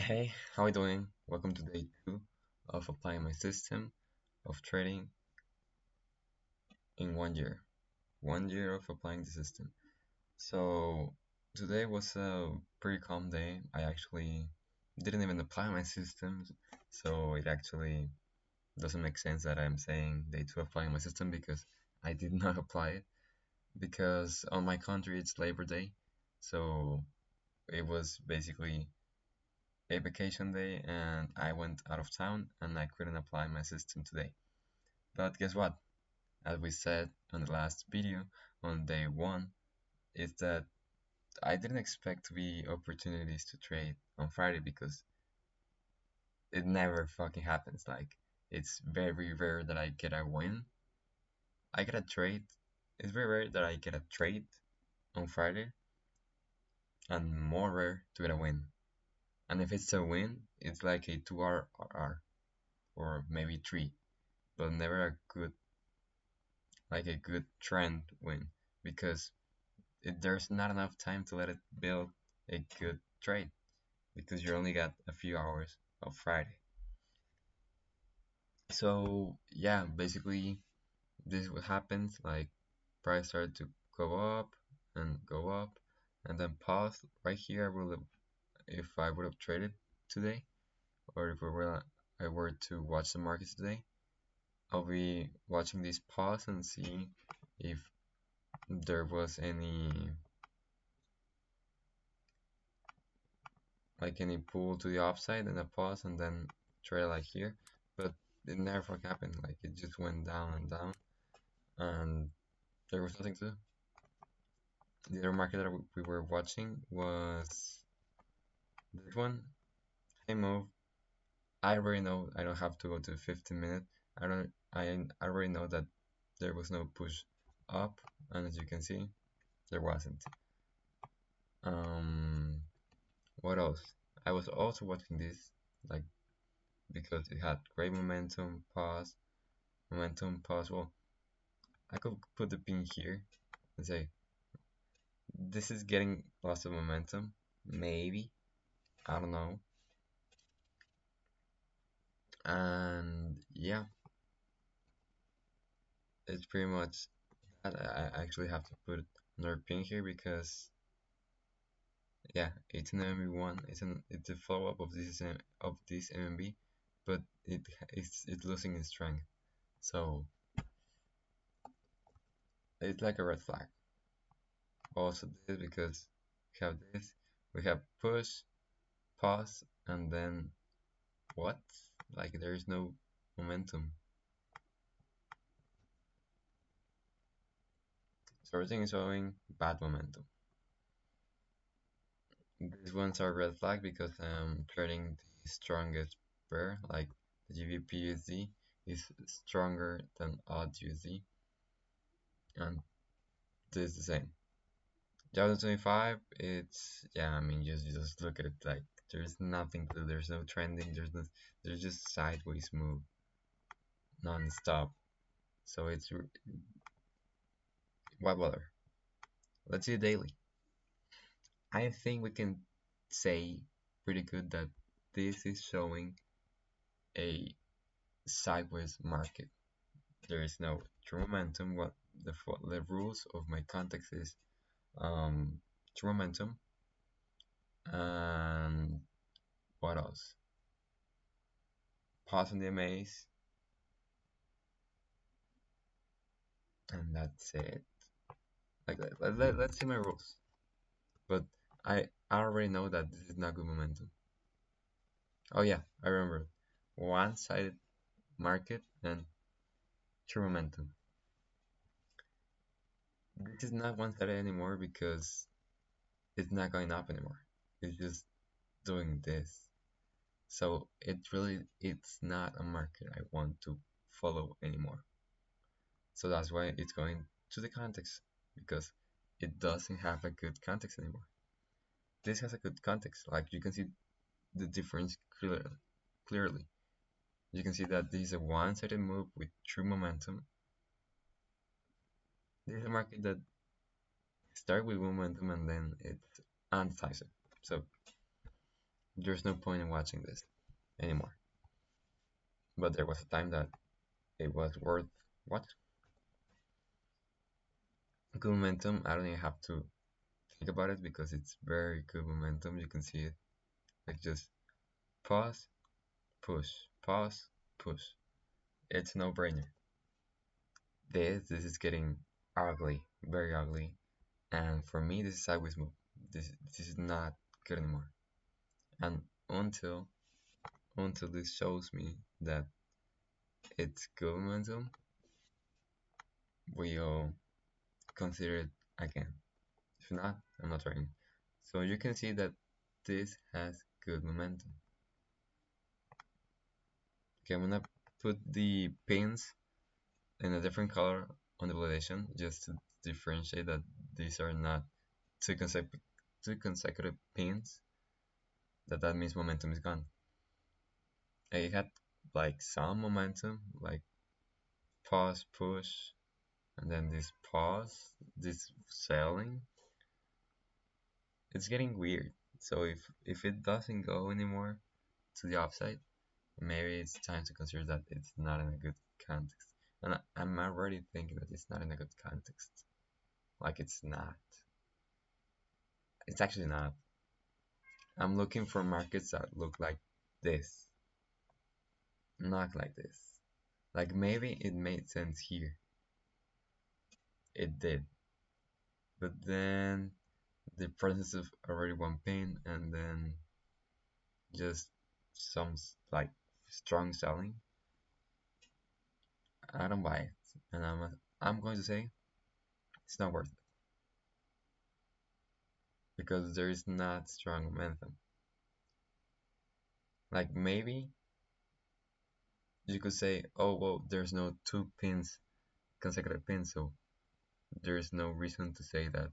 Hey, how are you doing? Welcome to day two of applying my system of trading in 1 year. 1 year of applying the system. So today was a pretty calm day. I actually didn't even apply my systems, so it actually doesn't make sense that I'm saying day two applying my system because I did not apply it because on my country it's Labor Day, so it was basically a vacation day and I went out of town and I couldn't apply my system today. But guess what? As we said on the last video on day one, is that I didn't expect to be opportunities to trade on Friday because it never fucking happens. Like it's very rare that I get a win. I get a trade. It's very rare that I get a trade on Friday and more rare to get a win. And if it's a win, it's like a 2 RR or maybe three, but never a good like a good trend win because there's not enough time to let it build a good trade because you only got a few hours of Friday. So yeah, basically this is what happens. Like price started to go up and then pause right here. I would have, if I would have traded today or if I were to watch the markets today, I'll be watching this pause and see if there was any pull to the upside and a pause and then trade like here, but it never happened. Like it just went down and down, and there was nothing to do. The other market that we were watching was this one. Hey move. I already know I don't have to go to 15 minute. I already know that there was no push up, and as you can see, there wasn't. Um, what else? I was also watching this like because it had great momentum pause. Well, I could put the pin here and say this is getting lots of momentum. Maybe, I don't know. And yeah, it's pretty much that. I actually have to put another pin here because yeah, it's an MMB1. It's a follow up of this MMB, but it's losing in strength. So it's like a red flag. Also this because we have push, pause, and then what? Like there is no momentum. So everything is showing bad momentum. These ones are red flag because I'm trading the strongest pair, like the GBP USD is stronger than odd USD, and this is the same. 2025, it's yeah. I mean, just look at it. Like there's nothing to. There's no trending. There's just sideways move non-stop. So it's what bother? Let's see daily. I think we can say pretty good that this is showing a sideways market. There is no true momentum. What the rules of my context is true momentum and what else? Pause on the MAs and that's it. Like let's see my rules. But I already know that this is not good momentum. Oh yeah, I remember. One-sided market and true momentum. This is not one-sided anymore because it's not going up anymore. It's just doing this. So it's not a market I want to follow anymore. So that's why it's going to the context because it doesn't have a good context anymore. This has a good context. Like you can see the difference clearly. You can see that this is a one-sided move with true momentum. This is a market that starts with momentum and then it's undecisive. So there's no point in watching this anymore. But there was a time that it was worth what? Good momentum. I don't even have to think about it because it's very good momentum. You can see it. Like just pause, push, pause, push. It's no brainer. This is getting ugly, very ugly. And for me, this is sideways move. This is not good anymore. And until this shows me that it's good momentum, we'll consider it again. If not, I'm not trying. So you can see that this has good momentum. Okay, I'm gonna put the pins in a different color on the validation just to differentiate that these are not two consecutive pins. That means momentum is gone. I had like some momentum, like pause, push, and then this pause, this selling. It's getting weird. So if it doesn't go anymore to the upside, maybe it's time to consider that it's not in a good context. And I'm already thinking that it's not in a good context. Like it's not. It's actually not. I'm looking for markets that look like this, not like this. Like maybe it made sense here. It did. But then the presence of already one pin and then just some like strong selling. I don't buy it. And I'm going to say it's not worth it because there is not strong momentum. Like maybe you could say, oh well, there's no two pins, consecutive pins, so there's no reason to say that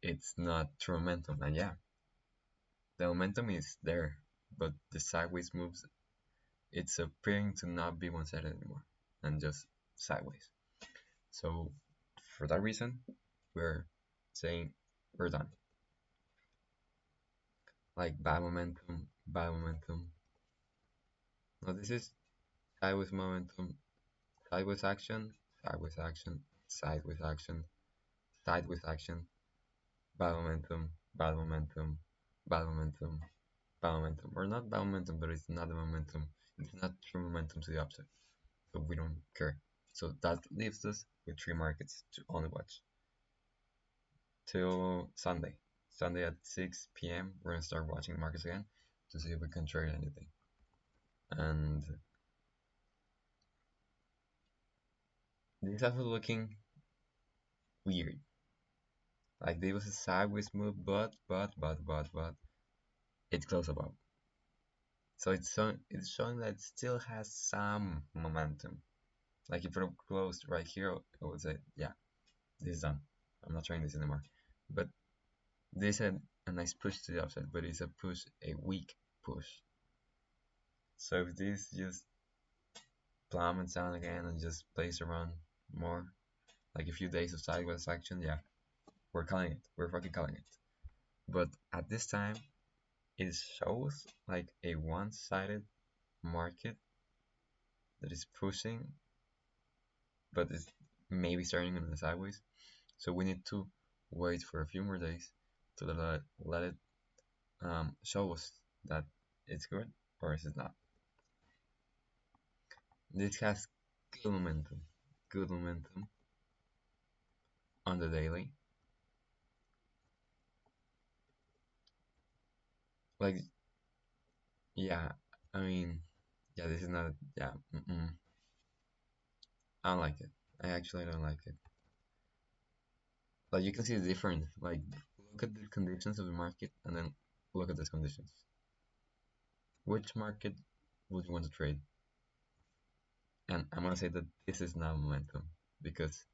it's not true momentum. And yeah, the momentum is there, but the sideways moves, it's appearing to not be one-sided anymore and just sideways. So for that reason, we're saying we're done. Like bad momentum, bad momentum. Now this is sideways momentum, sideways action, sideways action, sideways action, sideways action, bad momentum, bad momentum, bad momentum, bad momentum. Or not bad momentum, but it's not the momentum. It's not true momentum to the upside. So we don't care. So that leaves us with three markets to only watch till Sunday. Sunday at 6 p.m. We're gonna start watching markets again to see if we can trade anything. And this is also looking weird. Like there was a sideways move, but it's close above. So it's showing that it still has some momentum. Like if it closed right here, I would say, yeah, this is done. I'm not trying this anymore. But this had a nice push to the upside, but it's a push, a weak push. So if this just plummets down again and just plays around more, like a few days of sideways action, yeah, we're calling it. We're fucking calling it. But at this time, it shows like a one-sided market that is pushing, but it's maybe starting on the sideways. So we need to wait for a few more days to let it show us that it's good or is it not. This has good momentum on the daily. Like, yeah, I mean, yeah, this is not, yeah, I don't like it. I actually don't like it. Like, you can see the difference. Like, look at the conditions of the market and then look at these conditions. Which market would you want to trade? And I'm gonna say that this is not momentum because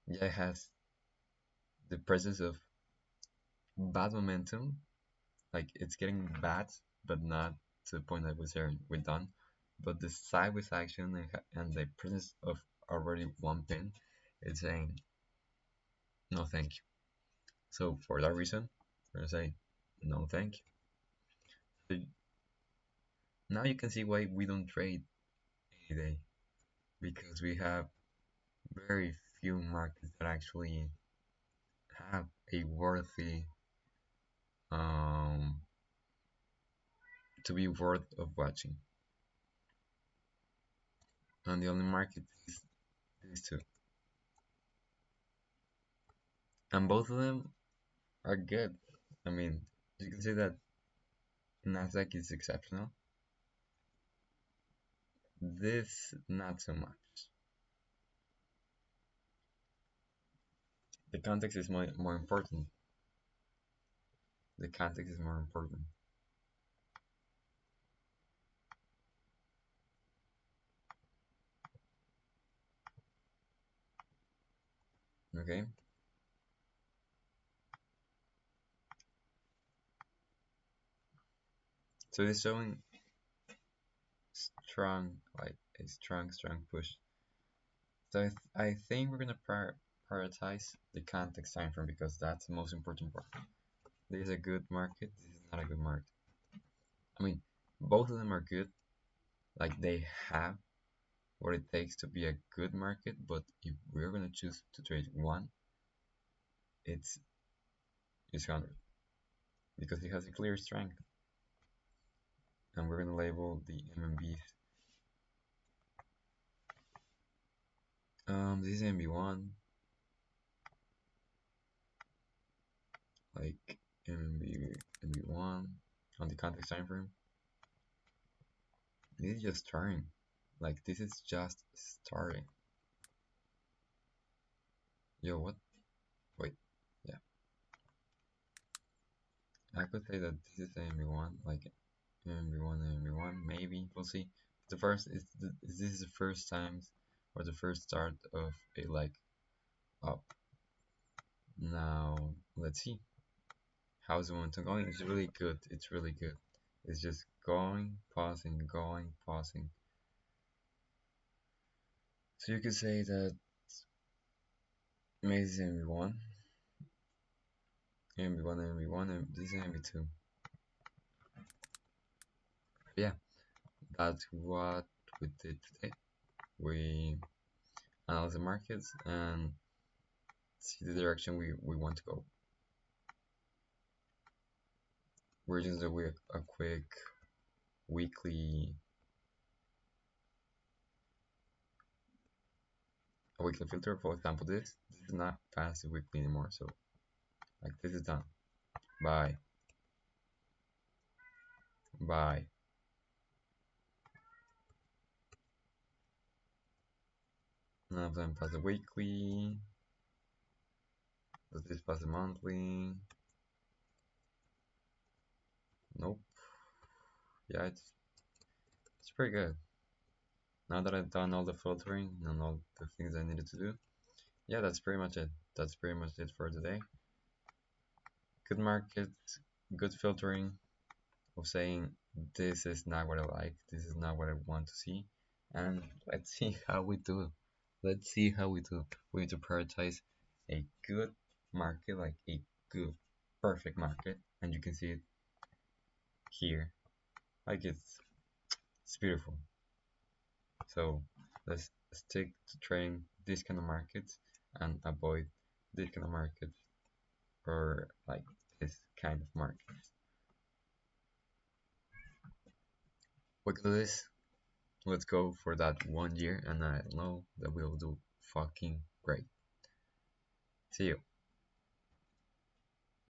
yeah, it has the presence of bad momentum. Like it's getting bad, but not to the point that we're done. But the sideways action and the presence of already one pin, it's saying no thank you. So for that reason, we're gonna say no thank you. So now you can see why we don't trade any day, because we have very few markets that actually have a worthy um to be worth of watching, and the only market is these two, and both of them are good. I mean, you can see that Nasdaq is exceptional. This not so much. The context is more important. The context is more important. Okay. So it's showing strong, like a strong push. So I think we're gonna prioritize the context time frame because that's the most important part. This is a good market. This is not a good market. I mean, both of them are good. Like they have what it takes to be a good market. But if we're gonna choose to trade one, it's 100 because it has a clear strength, and we're gonna label the MMBs. This is MB1, like MB1 on the context time frame. This is just starting. Like this is just starting. Yo, what? Wait, yeah. I could say that this is MB1, like MB1, MB1. Maybe we'll see. The first is this is the first times or the first start of a like up. Now let's see. How's the momentum going? It's really good. It's really good. It's just going, pausing, going, pausing. So you could say that maybe this is MB1, MB1, MB1, and this is MB2. Yeah, that's what we did today. We analyze the markets and see the direction we want to go. We're just doing a quick weekly filter. For example, this is not passive weekly anymore, so like this is done. Bye. Bye. Now I'm done passive weekly. Does this passive monthly? Nope. Yeah, it's pretty good. Now that I've done all the filtering and all the things I needed to do, yeah, that's pretty much it. That's pretty much it for today. Good market, good filtering of saying this is not what I like, this is not what I want to see, and let's see how we do. Let's see how we do. We need to prioritize a good market, like a good, perfect market, and you can see it here. Like it's beautiful. So let's stick to trading this kind of markets and avoid this kind of markets or like this kind of markets. Look at this. Let's go for that 1 year, and I know that we'll do fucking great. See you.